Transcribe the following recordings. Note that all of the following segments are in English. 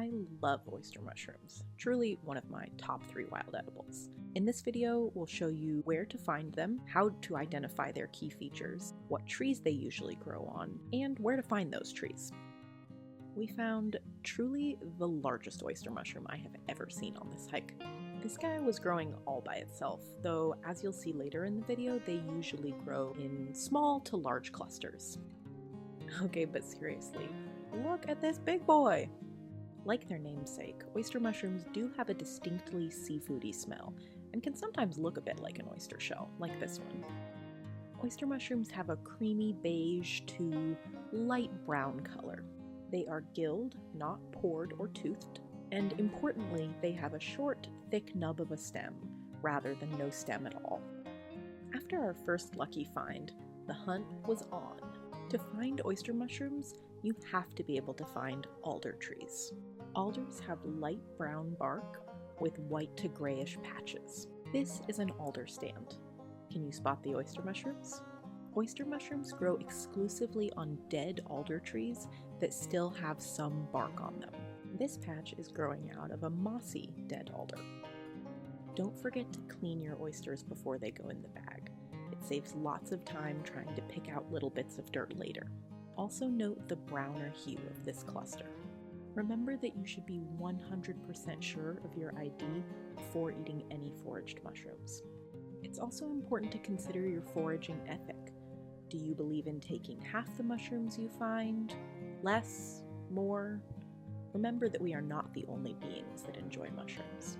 I love oyster mushrooms, truly one of my top 3 wild edibles. In this video, we'll show you where to find them, how to identify their key features, what trees they usually grow on, and where to find those trees. We found truly the largest oyster mushroom I have ever seen on this hike. This guy was growing all by itself, though as you'll see later in the video, they usually grow in small to large clusters. Okay, but seriously, look at this big boy! Like their namesake, oyster mushrooms do have a distinctly seafoody smell, and can sometimes look a bit like an oyster shell, like this one. Oyster mushrooms have a creamy beige to light brown color. They are gilled, not pored or toothed, and importantly, they have a short, thick nub of a stem, rather than no stem at all. After our first lucky find, the hunt was on. To find oyster mushrooms, you have to be able to find alder trees. Alders have light brown bark with white to grayish patches. This is an alder stand. Can you spot the oyster mushrooms? Oyster mushrooms grow exclusively on dead alder trees that still have some bark on them. This patch is growing out of a mossy dead alder. Don't forget to clean your oysters before they go in the bag. It saves lots of time trying to pick out little bits of dirt later. Also note the browner hue of this cluster. Remember that you should be 100% sure of your ID before eating any foraged mushrooms. It's also important to consider your foraging ethic. Do you believe in taking half the mushrooms you find? Less? More? Remember that we are not the only beings that enjoy mushrooms.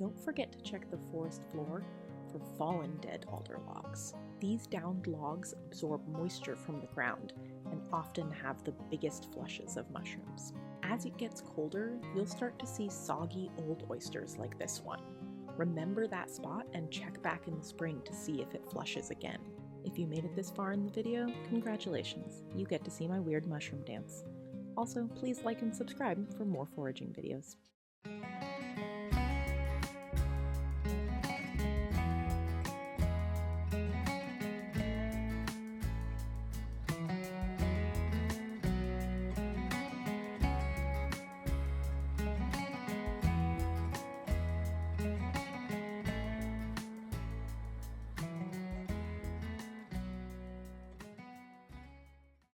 Don't forget to check the forest floor for fallen dead alder logs. These downed logs absorb moisture from the ground and often have the biggest flushes of mushrooms. As it gets colder, you'll start to see soggy old oysters like this one. Remember that spot and check back in the spring to see if it flushes again. If you made it this far in the video, congratulations, you get to see my weird mushroom dance. Also, please like and subscribe for more foraging videos.